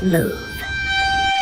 Move.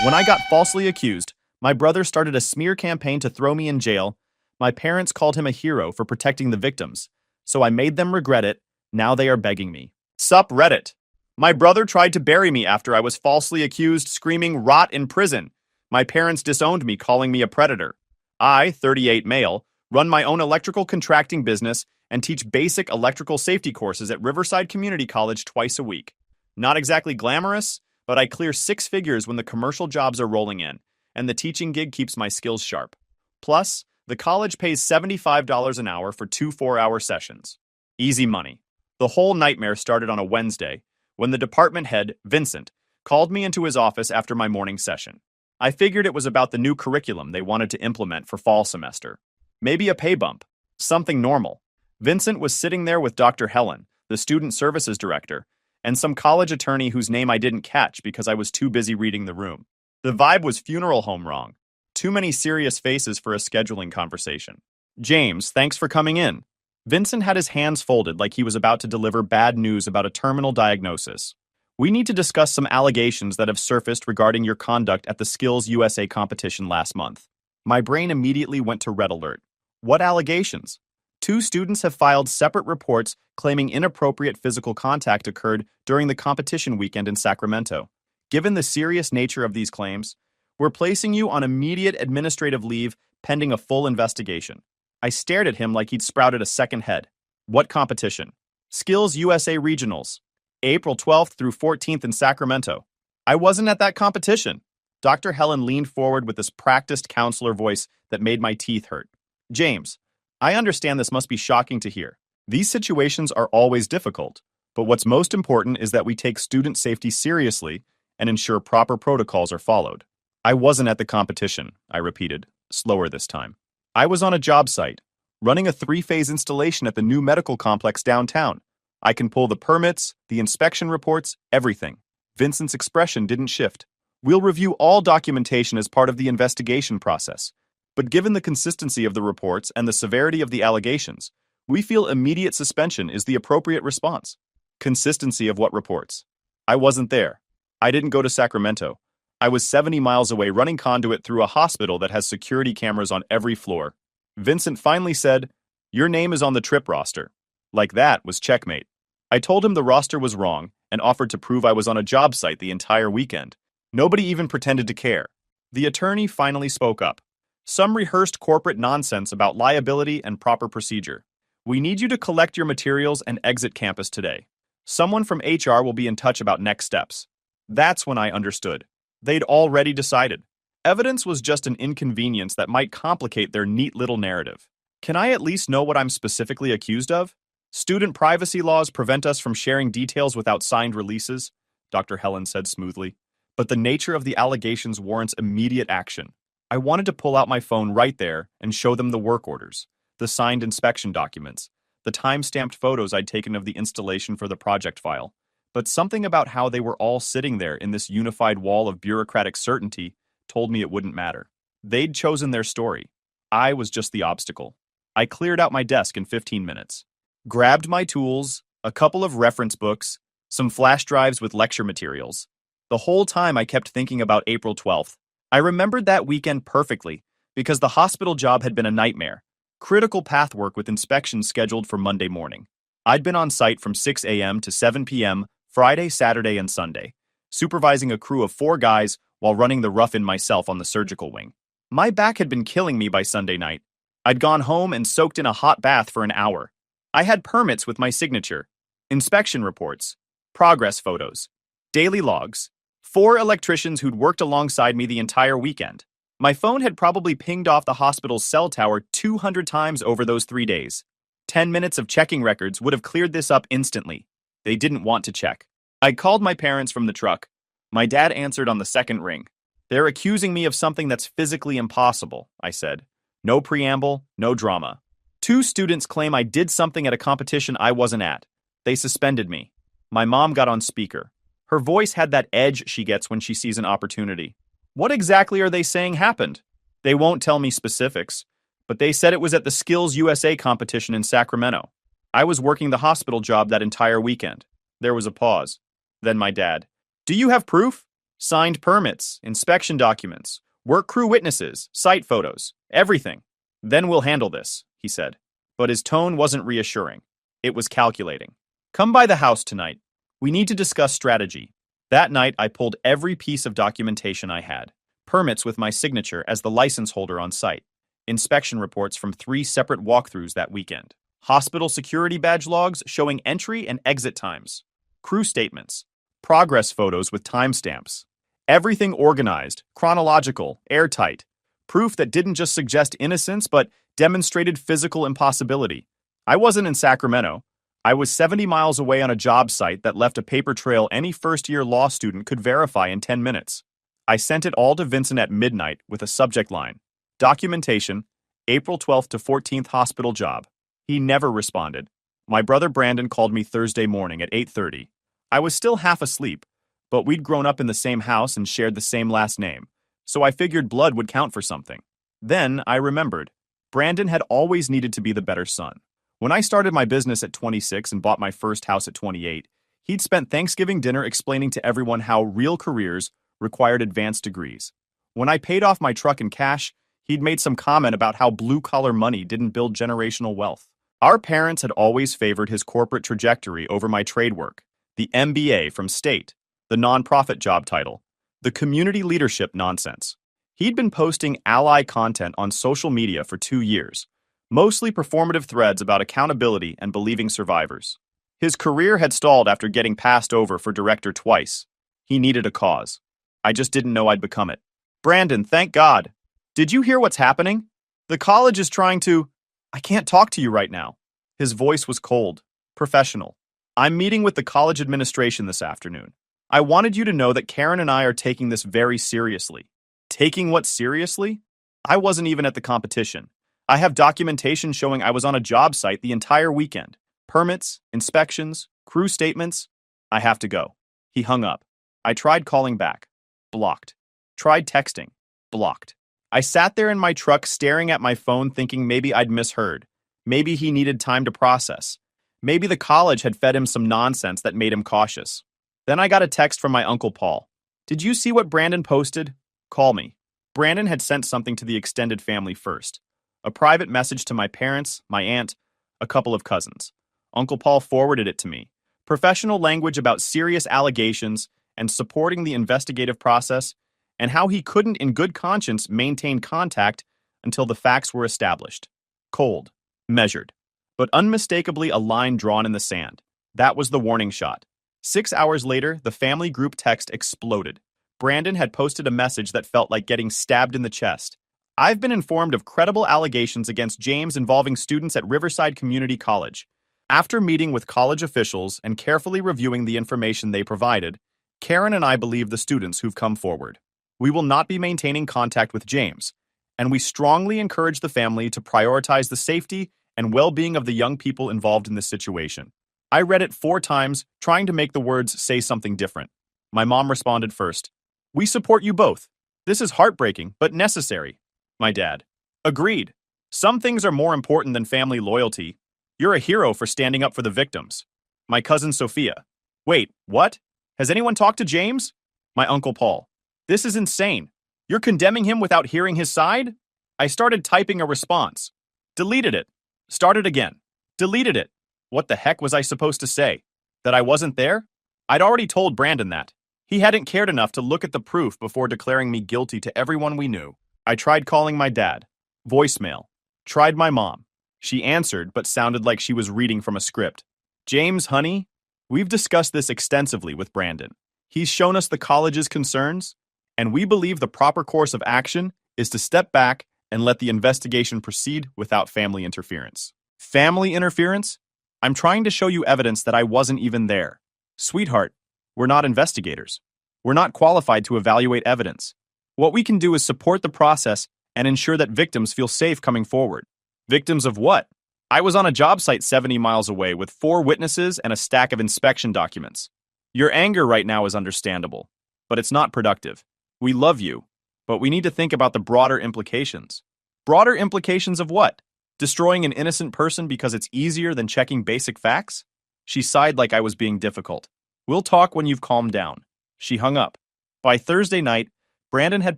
When I got falsely accused, my brother started a smear campaign to throw me in jail. My parents called him a hero for protecting the victims, so I made them regret it. Now they are begging me. Sup, Reddit. My brother tried to bury me after I was falsely accused, screaming, "Rot in prison." My parents disowned me, calling me a predator. I, 38 male, run my own electrical contracting business and teach basic electrical safety courses at Riverside Community College twice a week. Not exactly glamorous, but I clear six figures when the commercial jobs are rolling in, and the teaching gig keeps my skills sharp. Plus, the college pays $75 an hour for 2 4-hour sessions. Easy money. The whole nightmare started on a Wednesday when the department head, Vincent, called me into his office after my morning session. I figured it was about the new curriculum they wanted to implement for fall semester. Maybe a pay bump. Something normal. Vincent was sitting there with Dr. Helen, the student services director, and some college attorney whose name I didn't catch because I was too busy reading the room. The vibe was funeral home wrong. Too many serious faces for a scheduling conversation. James, thanks for coming in. Vincent had his hands folded like he was about to deliver bad news about a terminal diagnosis. We need to discuss some allegations that have surfaced regarding your conduct at the Skills USA competition last month. My brain immediately went to red alert. What allegations? 2 students have filed separate reports claiming inappropriate physical contact occurred during the competition weekend in Sacramento. Given the serious nature of these claims, we're placing you on immediate administrative leave pending a full investigation. I stared at him like he'd sprouted a second head. What competition? Skills USA Regionals. April 12th through 14th in Sacramento. I wasn't at that competition. Dr. Helen leaned forward with this practiced counselor voice that made my teeth hurt. James, I understand this must be shocking to hear. These situations are always difficult, but what's most important is that we take student safety seriously and ensure proper protocols are followed. I wasn't at the competition, I repeated, slower this time. I was on a job site, running a 3-phase installation at the new medical complex downtown. I can pull the permits, the inspection reports, everything. Vincent's expression didn't shift. We'll review all documentation as part of the investigation process. But given the consistency of the reports and the severity of the allegations, we feel immediate suspension is the appropriate response. Consistency of what reports? I wasn't there. I didn't go to Sacramento. I was 70 miles away running conduit through a hospital that has security cameras on every floor. Vincent finally said, "Your name is on the trip roster." Like that was checkmate. I told him the roster was wrong and offered to prove I was on a job site the entire weekend. Nobody even pretended to care. The attorney finally spoke up. Some rehearsed corporate nonsense about liability and proper procedure. We need you to collect your materials and exit campus today. Someone from HR will be in touch about next steps. That's when I understood. They'd already decided. Evidence was just an inconvenience that might complicate their neat little narrative. Can I at least know what I'm specifically accused of? Student privacy laws prevent us from sharing details without signed releases, Dr. Helen said smoothly. But the nature of the allegations warrants immediate action. I wanted to pull out my phone right there and show them the work orders, the signed inspection documents, the time-stamped photos I'd taken of the installation for the project file. But something about how they were all sitting there in this unified wall of bureaucratic certainty told me it wouldn't matter. They'd chosen their story. I was just the obstacle. I cleared out my desk in 15 minutes. Grabbed my tools, a couple of reference books, some flash drives with lecture materials. The whole time I kept thinking about April 12th. I remembered that weekend perfectly because the hospital job had been a nightmare. Critical path work with inspections scheduled for Monday morning. I'd been on site from 6 a.m. to 7 p.m. Friday, Saturday, and Sunday, supervising a crew of 4 guys while running the rough-in myself on the surgical wing. My back had been killing me by Sunday night. I'd gone home and soaked in a hot bath for an hour. I had permits with my signature, inspection reports, progress photos, daily logs, 4 electricians who'd worked alongside me the entire weekend. My phone had probably pinged off the hospital's cell tower 200 times over those 3 days. 10 minutes of checking records would have cleared this up instantly. They didn't want to check. I called my parents from the truck. My dad answered on the second ring. They're accusing me of something that's physically impossible, I said. No preamble, no drama. 2 students claim I did something at a competition I wasn't at. They suspended me. My mom got on speaker. Her voice had that edge she gets when she sees an opportunity. What exactly are they saying happened? They won't tell me specifics, but they said it was at the Skills USA competition in Sacramento. I was working the hospital job that entire weekend. There was a pause. Then my dad. Do you have proof? Signed permits, inspection documents, work crew witnesses, site photos, everything. Then we'll handle this, he said. But his tone wasn't reassuring. It was calculating. Come by the house tonight. We need to discuss strategy. That night, I pulled every piece of documentation I had. Permits with my signature as the license holder on site. Inspection reports from 3 separate walkthroughs that weekend. Hospital security badge logs showing entry and exit times. Crew statements. Progress photos with timestamps. Everything organized, chronological, airtight. Proof that didn't just suggest innocence, but demonstrated physical impossibility. I wasn't in Sacramento. I was 70 miles away on a job site that left a paper trail any first-year law student could verify in 10 minutes. I sent it all to Vincent at midnight with a subject line. Documentation, April 12th to 14th hospital job. He never responded. My brother Brandon called me Thursday morning at 8:30. I was still half asleep, but we'd grown up in the same house and shared the same last name, so I figured blood would count for something. Then I remembered. Brandon had always needed to be the better son. When I started my business at 26 and bought my first house at 28, he'd spent Thanksgiving dinner explaining to everyone how real careers required advanced degrees. When I paid off my truck in cash, he'd made some comment about how blue-collar money didn't build generational wealth. Our parents had always favored his corporate trajectory over my trade work. The MBA from State, the nonprofit job title, the community leadership nonsense. He'd been posting ally content on social media for 2 years, mostly performative threads about accountability and believing survivors. His career had stalled after getting passed over for director twice. He needed a cause. I just didn't know I'd become it. Brandon, thank God. Did you hear what's happening? The college is trying to... I can't talk to you right now. His voice was cold, professional. I'm meeting with the college administration this afternoon. I wanted you to know that Karen and I are taking this very seriously. Taking what seriously? I wasn't even at the competition. I have documentation showing I was on a job site the entire weekend. Permits, inspections, crew statements. I have to go. He hung up. I tried calling back. Blocked. Tried texting. Blocked. I sat there in my truck staring at my phone thinking maybe I'd misheard. Maybe he needed time to process. Maybe the college had fed him some nonsense that made him cautious. Then I got a text from my Uncle Paul. Did you see what Brandon posted? Call me. Brandon had sent something to the extended family first. A private message to my parents, my aunt, a couple of cousins. Uncle Paul forwarded it to me. Professional language about serious allegations and supporting the investigative process, and how he couldn't in good conscience maintain contact until the facts were established. Cold. Measured. But unmistakably a line drawn in the sand. That was the warning shot. 6 hours later, the family group text exploded. Brandon had posted a message that felt like getting stabbed in the chest. I've been informed of credible allegations against James involving students at Riverside Community College. After meeting with college officials and carefully reviewing the information they provided, Karen and I believe the students who've come forward. We will not be maintaining contact with James, and we strongly encourage the family to prioritize the safety and well-being of the young people involved in this situation. I read it 4 times, trying to make the words say something different. My mom responded first. We support you both. This is heartbreaking, but necessary. My dad. Agreed. Some things are more important than family loyalty. You're a hero for standing up for the victims. My cousin Sophia. Wait, what? Has anyone talked to James? My Uncle Paul. This is insane. You're condemning him without hearing his side? I started typing a response. Deleted it. Started again. Deleted it. What the heck was I supposed to say? That I wasn't there? I'd already told Brandon that. He hadn't cared enough to look at the proof before declaring me guilty to everyone we knew. I tried calling my dad. Voicemail. Tried my mom. She answered, but sounded like she was reading from a script. James, honey, we've discussed this extensively with Brandon. He's shown us the college's concerns, and we believe the proper course of action is to step back and let the investigation proceed without family interference. Family interference? I'm trying to show you evidence that I wasn't even there. Sweetheart, we're not investigators. We're not qualified to evaluate evidence. What we can do is support the process and ensure that victims feel safe coming forward. Victims of what? I was on a job site 70 miles away with 4 witnesses and a stack of inspection documents. Your anger right now is understandable, but it's not productive. We love you, but we need to think about the broader implications. Broader implications of what? Destroying an innocent person because it's easier than checking basic facts? She sighed like I was being difficult. We'll talk when you've calmed down. She hung up. By Thursday night, Brandon had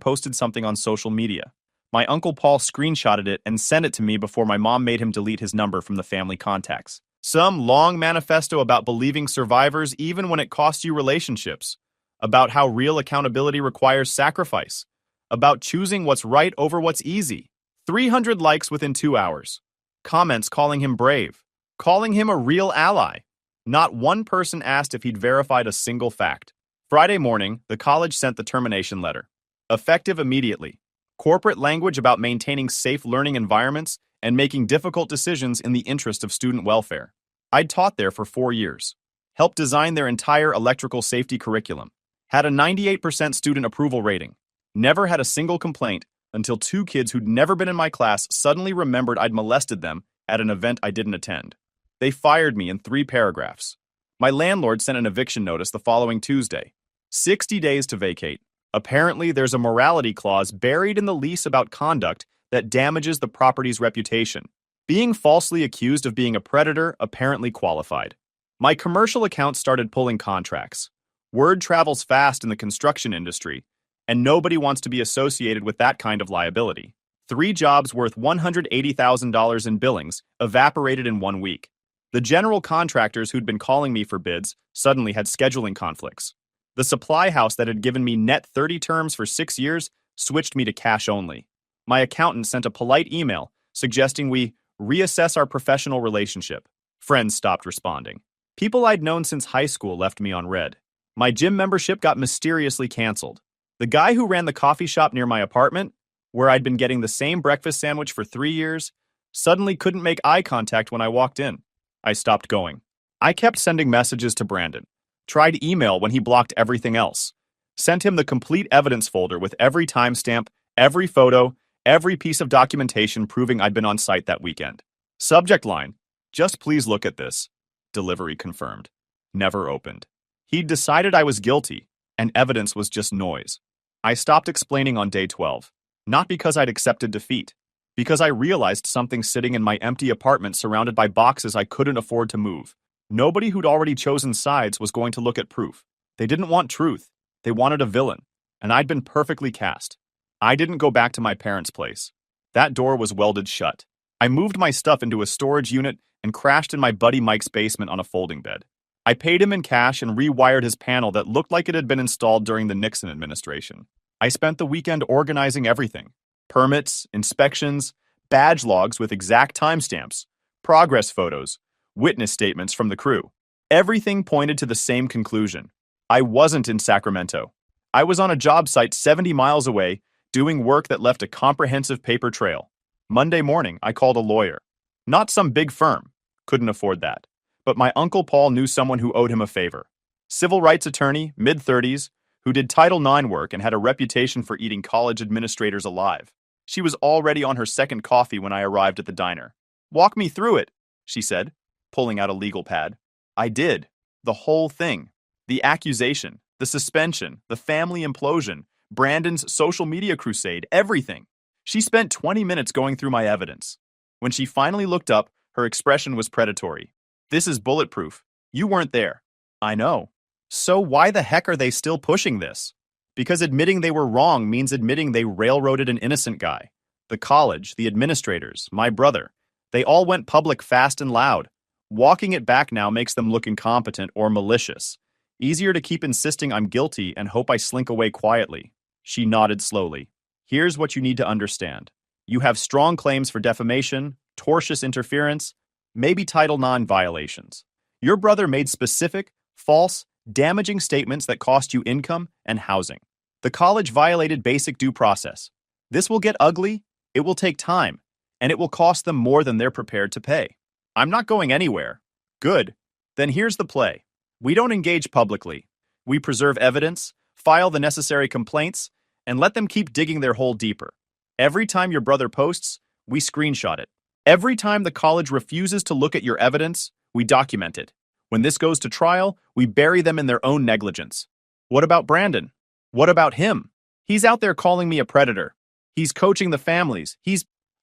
posted something on social media. My Uncle Paul screenshotted it and sent it to me before my mom made him delete his number from the family contacts. Some long manifesto about believing survivors even when it costs you relationships, about how real accountability requires sacrifice, about choosing what's right over what's easy. 300 likes within 2 hours. Comments calling him brave, calling him a real ally. Not one person asked if he'd verified a single fact. Friday morning, the college sent the termination letter. Effective immediately. Corporate language about maintaining safe learning environments and making difficult decisions in the interest of student welfare. I'd taught there for 4 years. Helped design their entire electrical safety curriculum. Had a 98% student approval rating. Never had a single complaint until 2 kids who'd never been in my class suddenly remembered I'd molested them at an event I didn't attend. They fired me in 3 paragraphs. My landlord sent an eviction notice the following Tuesday. 60 days to vacate. Apparently, there's a morality clause buried in the lease about conduct that damages the property's reputation. Being falsely accused of being a predator apparently qualified. My commercial account started pulling contracts. Word travels fast in the construction industry, and nobody wants to be associated with that kind of liability. 3 jobs worth $180,000 in billings evaporated in 1 week. The general contractors who'd been calling me for bids suddenly had scheduling conflicts. The supply house that had given me net 30 terms for 6 years switched me to cash only. My accountant sent a polite email suggesting we reassess our professional relationship. Friends stopped responding. People I'd known since high school left me on red. My gym membership got mysteriously canceled. The guy who ran the coffee shop near my apartment, where I'd been getting the same breakfast sandwich for 3 years, suddenly couldn't make eye contact when I walked in. I stopped going. I kept sending messages to Brandon. Tried email when he blocked everything else. Sent him the complete evidence folder with every timestamp, every photo, every piece of documentation proving I'd been on site that weekend. Subject line, just please look at this. Delivery confirmed. Never opened. He'd decided I was guilty, and evidence was just noise. I stopped explaining on day 12. Not because I'd accepted defeat. Because I realized something sitting in my empty apartment surrounded by boxes I couldn't afford to move. Nobody who'd already chosen sides was going to look at proof. They didn't want truth. They wanted a villain. And I'd been perfectly cast. I didn't go back to my parents' place. That door was welded shut. I moved my stuff into a storage unit and crashed in my buddy Mike's basement on a folding bed. I paid him in cash and rewired his panel that looked like it had been installed during the Nixon administration. I spent the weekend organizing everything. Permits, inspections, badge logs with exact timestamps, progress photos, witness statements from the crew. Everything pointed to the same conclusion. I wasn't in Sacramento. I was on a job site 70 miles away, doing work that left a comprehensive paper trail. Monday morning, I called a lawyer. Not some big firm. Couldn't afford that. But my Uncle Paul knew someone who owed him a favor. Civil rights attorney, mid-30s, who did Title IX work and had a reputation for eating college administrators alive. She was already on her second coffee when I arrived at the diner. "Walk me through it," she said, pulling out a legal pad. I did. The whole thing. The accusation, the suspension, the family implosion, Brandon's social media crusade, everything. She spent 20 minutes going through my evidence. When she finally looked up, her expression was predatory. "This is bulletproof. You weren't there." I know. So why the heck are they still pushing this? Because admitting they were wrong means admitting they railroaded an innocent guy. The college, the administrators, my brother, they all went public fast and loud. Walking it back now makes them look incompetent or malicious. Easier to keep insisting I'm guilty and hope I slink away quietly. She nodded slowly. Here's what you need to understand. You have strong claims for defamation, tortious interference, maybe Title IX violations. Your brother made specific, false, damaging statements that cost you income and housing. The college violated basic due process. This will get ugly, it will take time, and it will cost them more than they're prepared to pay. I'm not going anywhere. Good. Then here's the play. We don't engage publicly. We preserve evidence, file the necessary complaints, and let them keep digging their hole deeper. Every time your brother posts, we screenshot it. Every time the college refuses to look at your evidence, we document it. When this goes to trial, we bury them in their own negligence. What about Brandon? What about him? He's out there calling me a predator. He's coaching the families.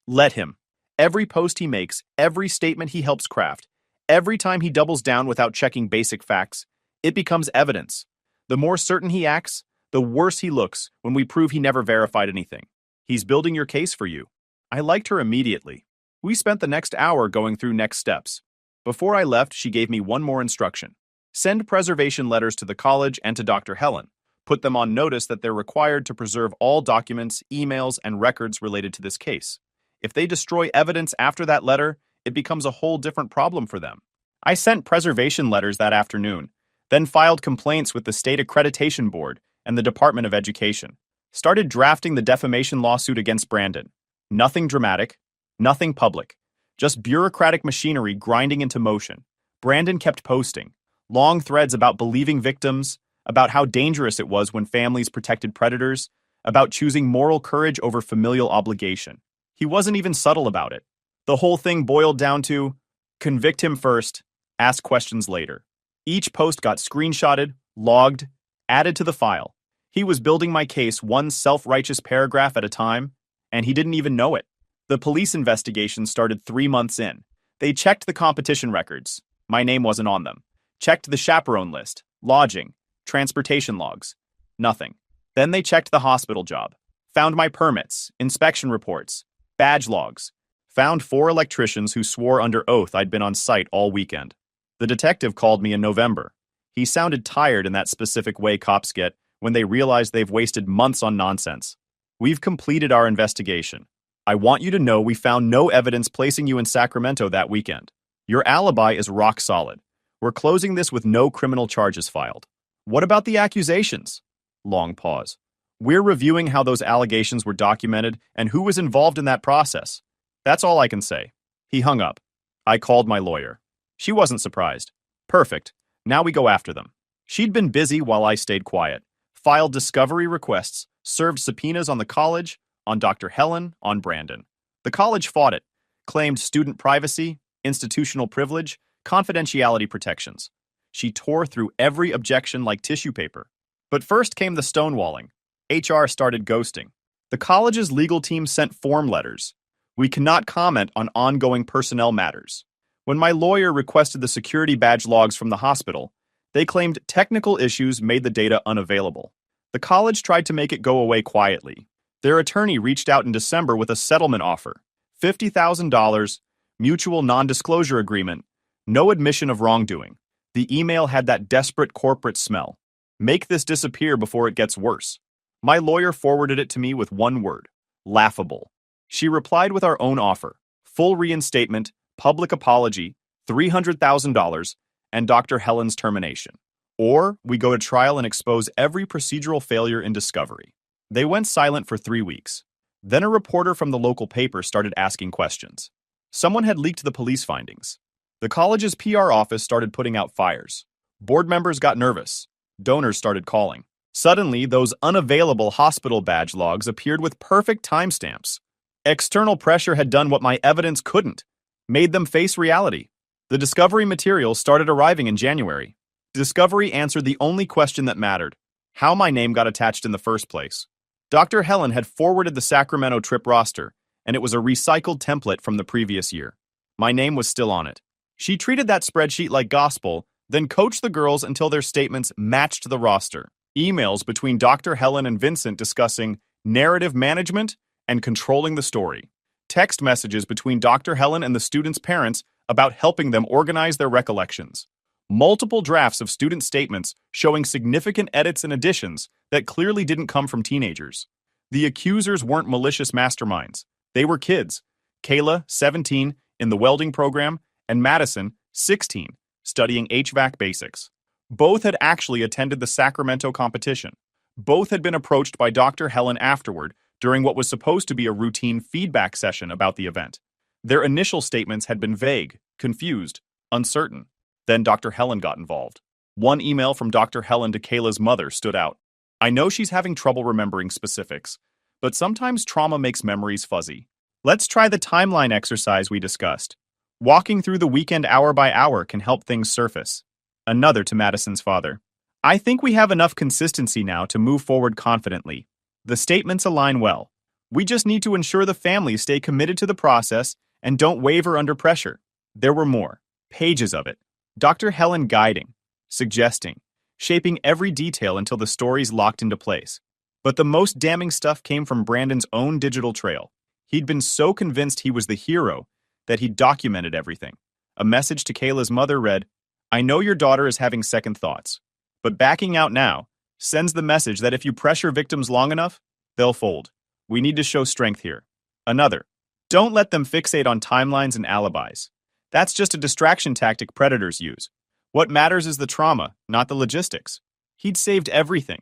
Let him. Every post he makes, every statement he helps craft, every time he doubles down without checking basic facts, it becomes evidence. The more certain he acts, The worse he looks when we prove he never verified anything. He's building your case for you. I liked her immediately. We spent the next hour going through next steps. Before I left, she gave me one more instruction. Send preservation letters to the college and to Dr. Helen. Put them on notice that they're required to preserve all documents, emails, and records related to this case. If they destroy evidence after that letter, it becomes a whole different problem for them. I sent preservation letters that afternoon, then filed complaints with the State Accreditation Board and the Department of Education. Started drafting the defamation lawsuit against Brandon. Nothing dramatic, nothing public, just bureaucratic machinery grinding into motion. Brandon kept posting long threads about believing victims, about how dangerous it was when families protected predators, about choosing moral courage over familial obligation. He wasn't even subtle about it. The whole thing boiled down to convict him first, ask questions later. Each post got screenshotted, logged, added to the file. He was building my case one self-righteous paragraph at a time, and he didn't even know it. The police investigation started 3 months in. They checked the competition records. My name wasn't on them. Checked the chaperone list, lodging, transportation logs. Nothing. Then they checked the hospital job. Found my permits, inspection reports, badge logs. Found 4 electricians who swore under oath I'd been on site all weekend. The detective called me in November. He sounded tired in that specific way cops get when they realize they've wasted months on nonsense. We've completed our investigation. I want you to know we found no evidence placing you in Sacramento that weekend. Your alibi is rock solid. We're closing this with no criminal charges filed. What about the accusations? Long pause. We're reviewing how those allegations were documented and who was involved in that process. That's all I can say. He hung up. I called my lawyer. She wasn't surprised. Perfect. Now we go after them. She'd been busy while I stayed quiet. Filed discovery requests, served subpoenas on the college, on Dr. Helen, on Brandon. The college fought it, claimed student privacy, institutional privilege, confidentiality protections. She tore through every objection like tissue paper. But first came the stonewalling. HR started ghosting. The college's legal team sent form letters. We cannot comment on ongoing personnel matters. When my lawyer requested the security badge logs from the hospital, they claimed technical issues made the data unavailable. The college tried to make it go away quietly. Their attorney reached out in December with a settlement offer. $50,000, mutual non-disclosure agreement, no admission of wrongdoing. The email had that desperate corporate smell. Make this disappear before it gets worse. My lawyer forwarded it to me with one word: laughable. She replied with our own offer: full reinstatement, public apology, $300,000, and Dr. Helen's termination. Or we go to trial and expose every procedural failure in discovery. They went silent for 3 weeks. Then a reporter from the local paper started asking questions. Someone had leaked the police findings. The college's PR office started putting out fires. Board members got nervous. Donors started calling. Suddenly, those unavailable hospital badge logs appeared with perfect timestamps. External pressure had done what my evidence couldn't, made them face reality. The discovery materials started arriving in January. Discovery answered the only question that mattered: how my name got attached in the first place. Dr. Helen had forwarded the Sacramento trip roster, and it was a recycled template from the previous year. My name was still on it. She treated that spreadsheet like gospel, then coached the girls until their statements matched the roster. Emails between Dr. Helen and Vincent discussing narrative management and controlling the story. Text messages between Dr. Helen and the students' parents about helping them organize their recollections. Multiple drafts of student statements showing significant edits and additions that clearly didn't come from teenagers. The accusers weren't malicious masterminds. They were kids. Kayla, 17, in the welding program, and Madison, 16, studying HVAC basics. Both had actually attended the Sacramento competition. Both had been approached by Dr. Helen afterward during what was supposed to be a routine feedback session about the event. Their initial statements had been vague, confused, uncertain. Then Dr. Helen got involved. One email from Dr. Helen to Kayla's mother stood out. I know she's having trouble remembering specifics, but sometimes trauma makes memories fuzzy. Let's try the timeline exercise we discussed. Walking through the weekend hour by hour can help things surface. Another to Madison's father. I think we have enough consistency now to move forward confidently. The statements align well. We just need to ensure the families stay committed to the process and don't waver under pressure. There were more. Pages of it. Dr. Helen guiding, suggesting. shaping every detail until the story's locked into place. But the most damning stuff came from Brandon's own digital trail. He'd been so convinced he was the hero that he'd documented everything. A message to Kayla's mother read, "I know your daughter is having second thoughts, but backing out now sends the message that if you pressure victims long enough, they'll fold. We need to show strength here." Another, "Don't let them fixate on timelines and alibis. That's just a distraction tactic predators use. What matters is the trauma, not the logistics." He'd saved everything.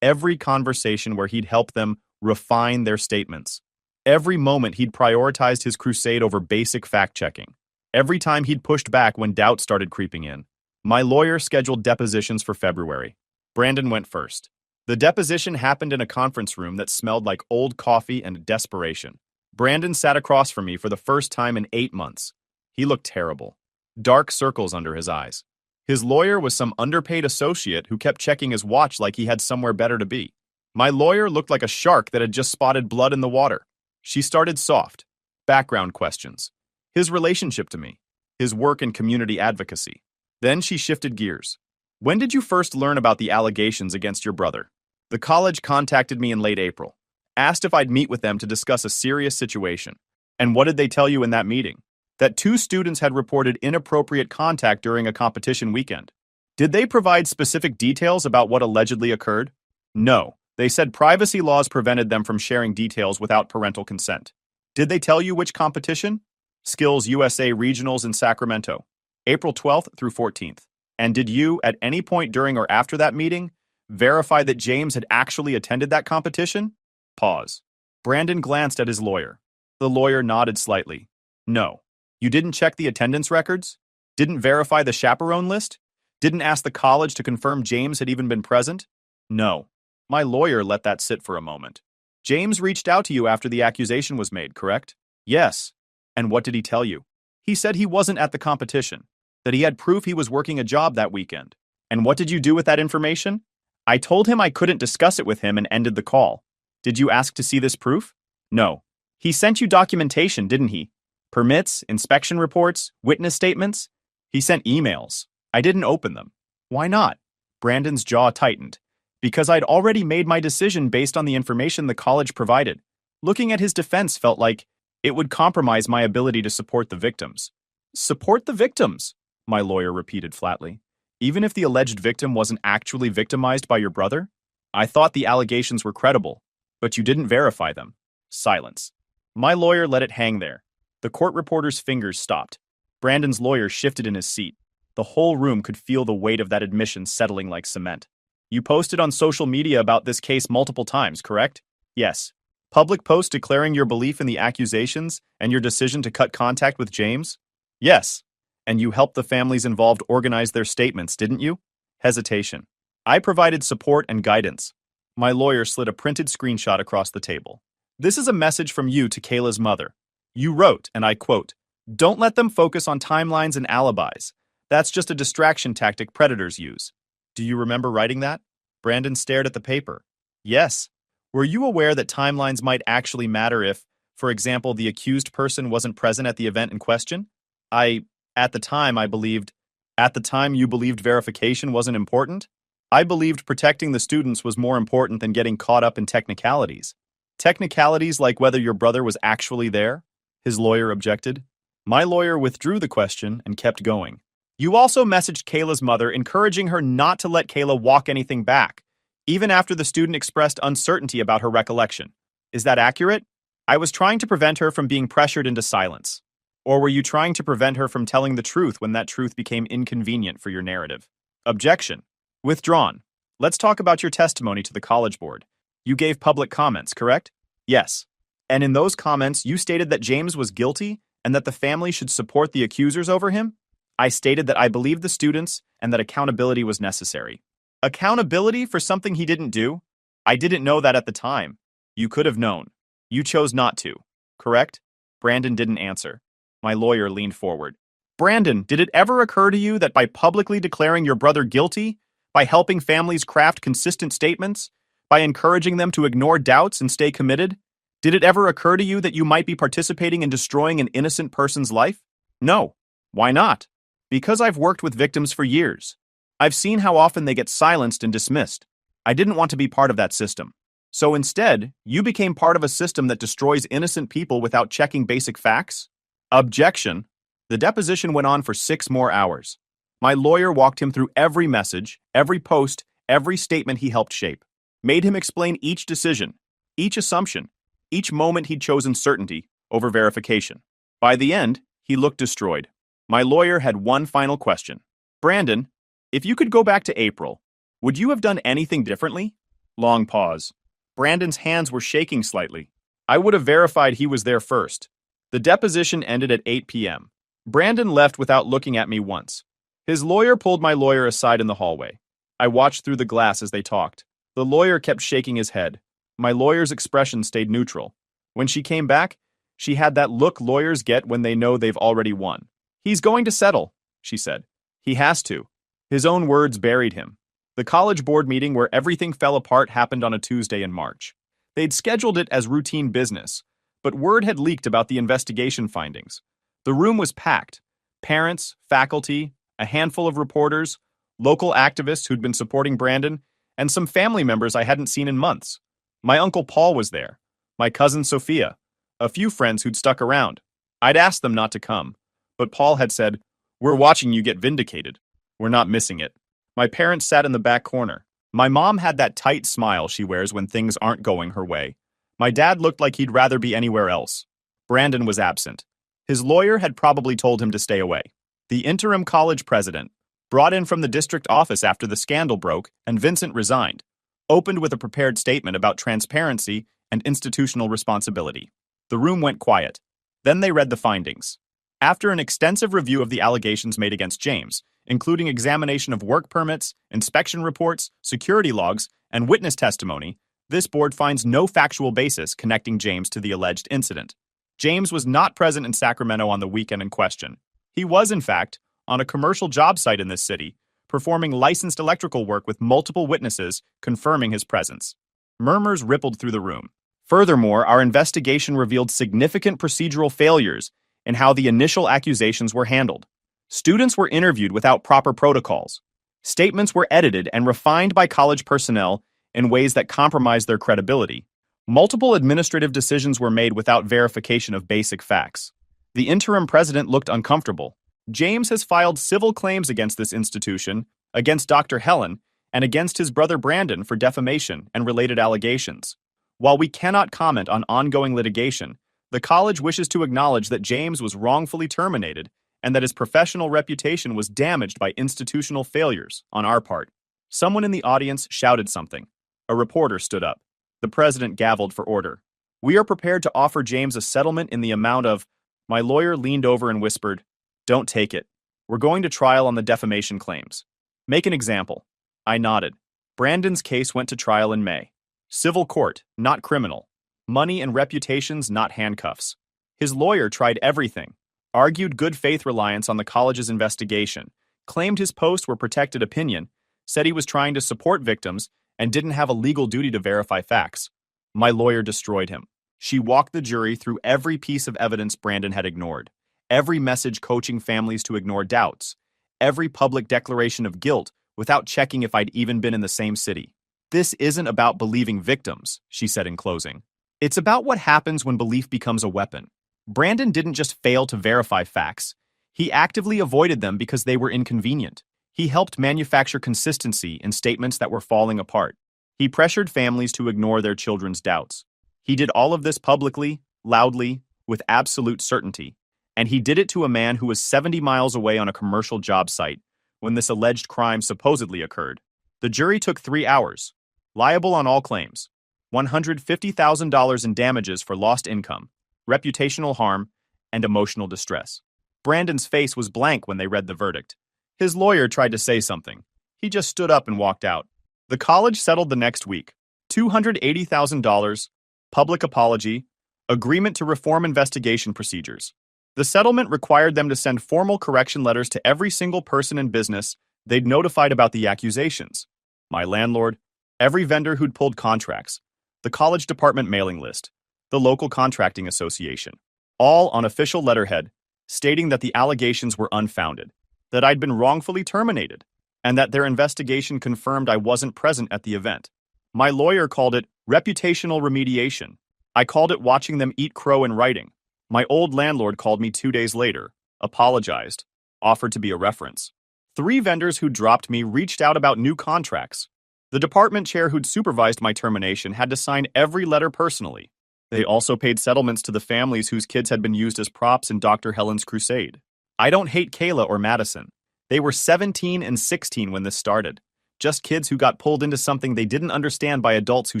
Every conversation where he'd helped them refine their statements. Every moment he'd prioritized his crusade over basic fact-checking. Every time he'd pushed back when doubt started creeping in. My lawyer scheduled depositions for February. Brandon went first. The deposition happened in a conference room that smelled like old coffee and desperation. Brandon sat across from me for the first time in 8 months. He looked terrible. Dark circles under his eyes. His lawyer was some underpaid associate who kept checking his watch like he had somewhere better to be. My lawyer looked like a shark that had just spotted blood in the water. She started soft. Background questions. His relationship to me. His work in community advocacy. Then she shifted gears. "When did you first learn about the allegations against your brother?" "The college contacted me in late April. Asked if I'd meet with them to discuss a serious situation." "And what did they tell you in that meeting?" "That 2 students had reported inappropriate contact during a competition weekend." "Did they provide specific details about what allegedly occurred?" "No. They said privacy laws prevented them from sharing details without parental consent." "Did they tell you which competition?" "Skills USA Regionals in Sacramento, April 12th through 14th. "And did you, at any point during or after that meeting, verify that James had actually attended that competition?" Pause. Brandon glanced at his lawyer. The lawyer nodded slightly. "No. You didn't check the attendance records? Didn't verify the chaperone list? Didn't ask the college to confirm James had even been present?" "No." My lawyer let that sit for a moment. "James reached out to you after the accusation was made, correct?" "Yes." "And what did he tell you?" "He said he wasn't at the competition, that he had proof he was working a job that weekend." "And what did you do with that information?" "I told him I couldn't discuss it with him and ended the call." "Did you ask to see this proof?" "No." "He sent you documentation, didn't he? Permits, inspection reports, witness statements?" "He sent emails. I didn't open them." "Why not?" Brandon's jaw tightened. "Because I'd already made my decision based on the information the college provided." Looking at his defense felt like it would compromise my ability to support the victims. "Support the victims," my lawyer repeated flatly. "Even if the alleged victim wasn't actually victimized by your brother?" "I thought the allegations were credible, but you didn't verify them." Silence. My lawyer let it hang there. The court reporter's fingers stopped. Brandon's lawyer shifted in his seat. The whole room could feel the weight of that admission settling like cement. "You posted on social media about this case multiple times, correct?" "Yes." "Public post declaring your belief in the accusations and your decision to cut contact with James?" "Yes." "And you helped the families involved organize their statements, didn't you?" Hesitation. "I provided support and guidance." My lawyer slid a printed screenshot across the table. "This is a message from you to Kayla's mother. You wrote, and I quote, 'Don't let them focus on timelines and alibis. That's just a distraction tactic predators use.' Do you remember writing that?" Brandon stared at the paper. "Yes." "Were you aware that timelines might actually matter if, for example, the accused person wasn't present at the event in question?" At the time, I believed." "At the time, you believed verification wasn't important?" "I believed protecting the students was more important than getting caught up in technicalities." "Technicalities like whether your brother was actually there?" His lawyer objected. My lawyer withdrew the question and kept going. "You also messaged Kayla's mother encouraging her not to let Kayla walk anything back, even after the student expressed uncertainty about her recollection. Is that accurate?" "I was trying to prevent her from being pressured into silence." "Or were you trying to prevent her from telling the truth when that truth became inconvenient for your narrative?" Objection. Withdrawn. "Let's talk about your testimony to the College Board. You gave public comments, correct?" "Yes." "And in those comments, you stated that James was guilty and that the family should support the accusers over him?" "I stated that I believed the students and that accountability was necessary." "Accountability for something he didn't do?" "I didn't know that at the time." "You could have known. You chose not to, correct?" Brandon didn't answer. My lawyer leaned forward. "Brandon, did it ever occur to you that by publicly declaring your brother guilty, by helping families craft consistent statements, by encouraging them to ignore doubts and stay committed, did it ever occur to you that you might be participating in destroying an innocent person's life?" "No." "Why not?" "Because I've worked with victims for years." I've seen how often they get silenced and dismissed. I didn't want to be part of that system. So instead, you became part of a system that destroys innocent people without checking basic facts? Objection. The deposition went on for 6 more hours. My lawyer walked him through every message, every post, every statement he helped shape, made him explain each decision, each assumption, each moment he'd chosen certainty over verification. By the end, he looked destroyed. My lawyer had one final question. Brandon, if you could go back to April, would you have done anything differently? Long pause. Brandon's hands were shaking slightly. I would have verified he was there first. The deposition ended at 8 p.m. Brandon left without looking at me once. His lawyer pulled my lawyer aside in the hallway. I watched through the glass as they talked. The lawyer kept shaking his head. My lawyer's expression stayed neutral. When she came back, she had that look lawyers get when they know they've already won. He's going to settle, she said. He has to. His own words buried him. The college board meeting where everything fell apart happened on a Tuesday in March. They'd scheduled it as routine business, but word had leaked about the investigation findings. The room was packed. Parents, faculty, a handful of reporters, local activists who'd been supporting Brandon, and some family members I hadn't seen in months. My uncle Paul was there, my cousin Sophia, a few friends who'd stuck around. I'd asked them not to come, but Paul had said, "We're watching you get vindicated. We're not missing it." My parents sat in the back corner. My mom had that tight smile she wears when things aren't going her way. My dad looked like he'd rather be anywhere else. Brandon was absent. His lawyer had probably told him to stay away. The interim college president, brought in from the district office after the scandal broke and Vincent resigned, opened with a prepared statement about transparency and institutional responsibility. The room went quiet. Then they read the findings. After an extensive review of the allegations made against James, including examination of work permits, inspection reports, security logs, and witness testimony, this board finds no factual basis connecting James to the alleged incident. James was not present in Sacramento on the weekend in question. He was, in fact, on a commercial job site in this city, performing licensed electrical work with multiple witnesses confirming his presence. Murmurs rippled through the room. Furthermore, our investigation revealed significant procedural failures in how the initial accusations were handled. Students were interviewed without proper protocols. Statements were edited and refined by college personnel in ways that compromised their credibility. Multiple administrative decisions were made without verification of basic facts. The interim president looked uncomfortable. James has filed civil claims against this institution, against Dr. Helen, and against his brother Brandon for defamation and related allegations. While we cannot comment on ongoing litigation, the college wishes to acknowledge that James was wrongfully terminated and that his professional reputation was damaged by institutional failures on our part. Someone in the audience shouted something. A reporter stood up. The president gavelled for order. "We are prepared to offer James a settlement in the amount of..." My lawyer leaned over and whispered, "Don't take it. We're going to trial on the defamation claims. Make an example." I nodded. Brandon's case went to trial in May. Civil court, not criminal. Money and reputations, not handcuffs. His lawyer tried everything. Argued good faith reliance on the college's investigation, claimed his posts were protected opinion, said he was trying to support victims, and didn't have a legal duty to verify facts. My lawyer destroyed him. She walked the jury through every piece of evidence Brandon had ignored, every message coaching families to ignore doubts, every public declaration of guilt without checking if I'd even been in the same city. "This isn't about believing victims," she said in closing. "It's about what happens when belief becomes a weapon." Brandon didn't just fail to verify facts. He actively avoided them because they were inconvenient. He helped manufacture consistency in statements that were falling apart. He pressured families to ignore their children's doubts. He did all of this publicly, loudly, with absolute certainty. And he did it to a man who was 70 miles away on a commercial job site when this alleged crime supposedly occurred. The jury took 3 hours. Liable on all claims. $150,000 in damages for lost income, reputational harm, and emotional distress. Brandon's face was blank when they read the verdict. His lawyer tried to say something. He just stood up and walked out. The college settled the next week. $280,000, public apology, agreement to reform investigation procedures. The settlement required them to send formal correction letters to every single person and business they'd notified about the accusations. My landlord, every vendor who'd pulled contracts, the college department mailing list, the local contracting association, all on official letterhead, stating that the allegations were unfounded, that I'd been wrongfully terminated, and that their investigation confirmed I wasn't present at the event. My lawyer called it reputational remediation. I called it watching them eat crow in writing. My old landlord called me 2 days later, apologized, offered to be a reference. 3 vendors who dropped me reached out about new contracts. The department chair who'd supervised my termination had to sign every letter personally. They also paid settlements to the families whose kids had been used as props in Dr. Helen's crusade. I don't hate Kayla or Madison. They were 17 and 16 when this started. Just kids who got pulled into something they didn't understand by adults who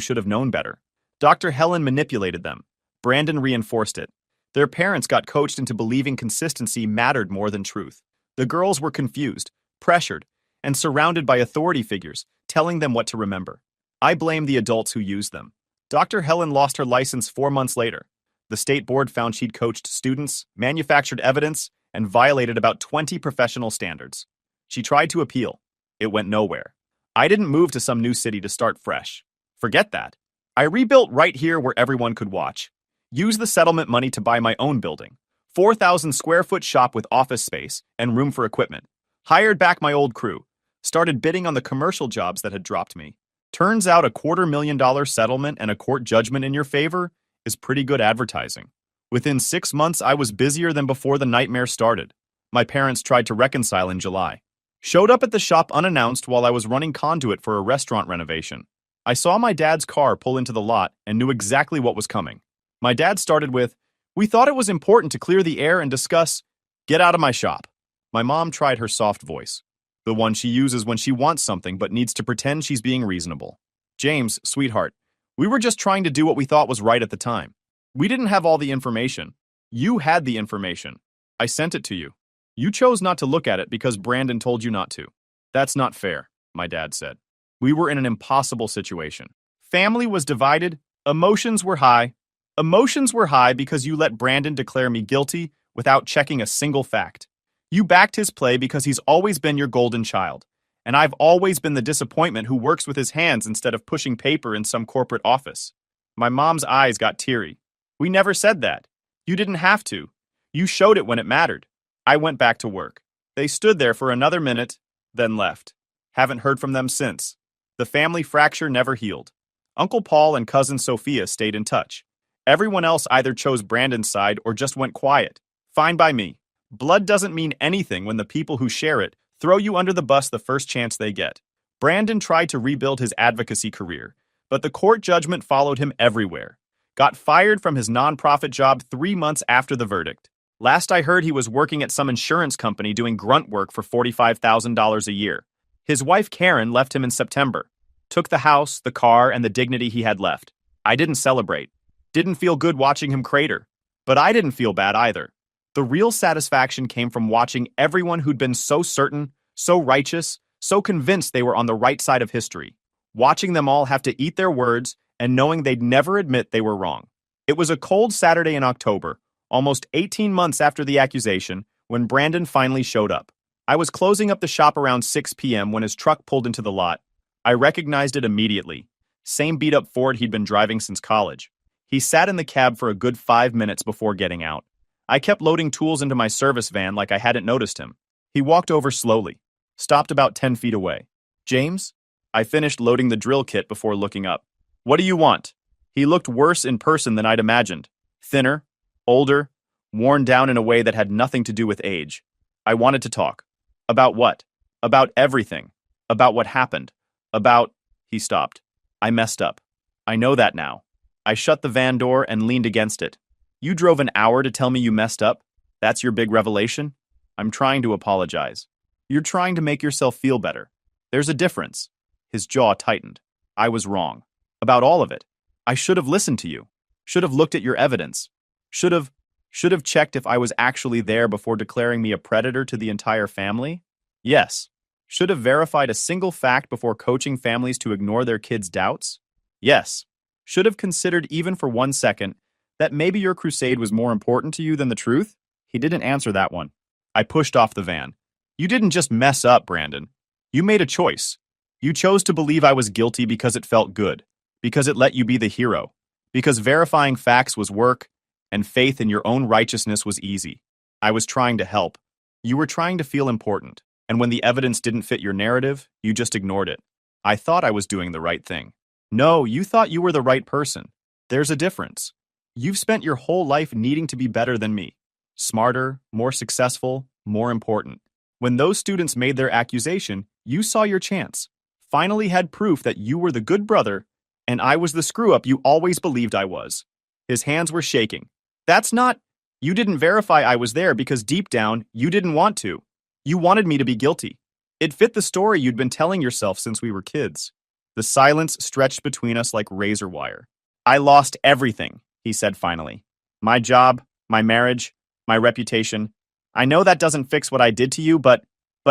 should have known better. Dr. Helen manipulated them. Brandon reinforced it. Their parents got coached into believing consistency mattered more than truth. The girls were confused, pressured, and surrounded by authority figures, telling them what to remember. I blame the adults who used them. Dr. Helen lost her license 4 months later. The state board found she'd coached students, manufactured evidence, and violated about 20 professional standards. She tried to appeal. It went nowhere. I didn't move to some new city to start fresh. Forget that. I rebuilt right here where everyone could watch. Used the settlement money to buy my own building. 4,000 square foot shop with office space and room for equipment. Hired back my old crew. Started bidding on the commercial jobs that had dropped me. Turns out a $250,000 settlement and a court judgment in your favor is pretty good advertising. Within 6 months, I was busier than before the nightmare started. My parents tried to reconcile in July. Showed up at the shop unannounced while I was running conduit for a restaurant renovation. I saw my dad's car pull into the lot and knew exactly what was coming. My dad started with, "We thought it was important to clear the air and discuss, get out of my shop." My mom tried her soft voice, the one she uses when she wants something but needs to pretend she's being reasonable. "James, sweetheart, we were just trying to do what we thought was right at the time. We didn't have all the information. You had the information. I sent it to you. You chose not to look at it because Brandon told you not to. That's not fair," my dad said. We were in an impossible situation. Family was divided. Emotions were high. Emotions were high because you let Brandon declare me guilty without checking a single fact. You backed his play because he's always been your golden child, and I've always been the disappointment who works with his hands instead of pushing paper in some corporate office. My mom's eyes got teary. "We never said that. You didn't have to. You showed it when it mattered." I went back to work. They stood there for another minute, then left. Haven't heard from them since. The family fracture never healed. Uncle Paul and cousin Sophia stayed in touch. Everyone else either chose Brandon's side or just went quiet. Fine by me. Blood doesn't mean anything when the people who share it throw you under the bus the first chance they get. Brandon tried to rebuild his advocacy career, but the court judgment followed him everywhere. Got fired from his nonprofit job 3 months after the verdict. Last I heard, he was working at some insurance company doing grunt work for $45,000 a year. His wife Karen left him in September. Took the house, the car, and the dignity he had left. I didn't celebrate. Didn't feel good watching him crater. But I didn't feel bad either. The real satisfaction came from watching everyone who'd been so certain, so righteous, so convinced they were on the right side of history. Watching them all have to eat their words and knowing they'd never admit they were wrong. It was a cold Saturday in October, almost 18 months after the accusation, when Brandon finally showed up. I was closing up the shop around 6 p.m. when his truck pulled into the lot. I recognized it immediately. Same beat-up Ford he'd been driving since college. He sat in the cab for a good 5 minutes before getting out. I kept loading tools into my service van like I hadn't noticed him. He walked over slowly, stopped about 10 feet away. "James?" I finished loading the drill kit before looking up. "What do you want?" He looked worse in person than I'd imagined. Thinner, older, worn down in a way that had nothing to do with age. I wanted to talk. About what? About everything. About what happened. About... He stopped. "I messed up. I know that now." I shut the van door and leaned against it. "You drove an hour to tell me you messed up? That's your big revelation?" "I'm trying to apologize." "You're trying to make yourself feel better. There's a difference." His jaw tightened. "I was wrong. About all of it. I should have listened to you. Should have looked at your evidence. Should have checked if I was actually there before declaring me a predator to the entire family. Yes. Should have verified a single fact before coaching families to ignore their kids' doubts. Yes. Should have considered even for 1 second that maybe your crusade was more important to you than the truth." He didn't answer that one. I pushed off the van. "You didn't just mess up, Brandon. You made a choice. You chose to believe I was guilty because it felt good, because it let you be the hero, because verifying facts was work, and faith in your own righteousness was easy. I was trying to help. You were trying to feel important. And when the evidence didn't fit your narrative, you just ignored it. I thought I was doing the right thing. No, you thought you were the right person. There's a difference. You've spent your whole life needing to be better than me. Smarter, more successful, more important. When those students made their accusation, you saw your chance. Finally had proof that you were the good brother, and I was the screw-up you always believed I was. His hands were shaking. That's not... You didn't verify I was there because deep down, you didn't want to. You wanted me to be guilty. It fit the story you'd been telling yourself since we were kids. The silence stretched between us like razor wire. I lost everything, he said finally. My job, my marriage, my reputation. I know that doesn't fix what I did to you, but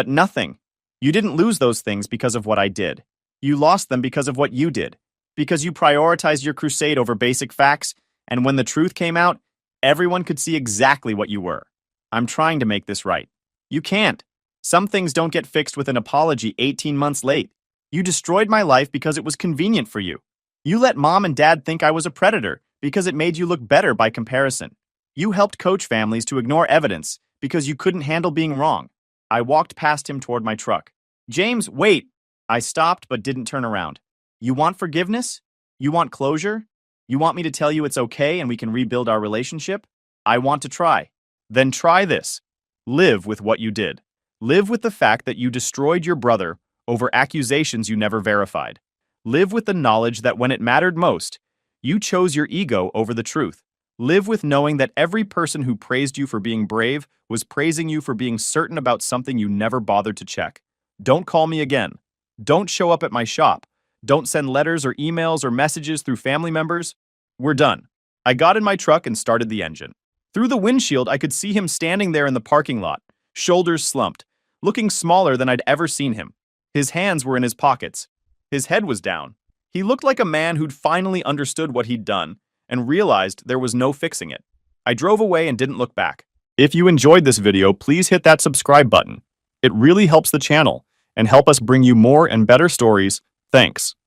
nothing. You didn't lose those things because of what I did. You lost them because of what you did. Because you prioritized your crusade over basic facts, and when the truth came out, everyone could see exactly what you were. I'm trying to make this right. You can't. Some things don't get fixed with an apology 18 months late. You destroyed my life because it was convenient for you. You let mom and dad think I was a predator because it made you look better by comparison. You helped coach families to ignore evidence because you couldn't handle being wrong. I walked past him toward my truck. James, wait! I stopped but didn't turn around. You want forgiveness? You want closure? You want me to tell you it's okay and we can rebuild our relationship? I want to try. Then try this. Live with what you did. Live with the fact that you destroyed your brother over accusations you never verified. Live with the knowledge that when it mattered most, you chose your ego over the truth. Live with knowing that every person who praised you for being brave was praising you for being certain about something you never bothered to check. Don't call me again. Don't show up at my shop. Don't send letters or emails or messages through family members. We're done. I got in my truck and started the engine. Through the windshield, I could see him standing there in the parking lot, shoulders slumped, looking smaller than I'd ever seen him. His hands were in his pockets. His head was down. He looked like a man who'd finally understood what he'd done and realized there was no fixing it. I drove away and didn't look back. If you enjoyed this video, please hit that subscribe button. It really helps the channel and help us bring you more and better stories. Thanks.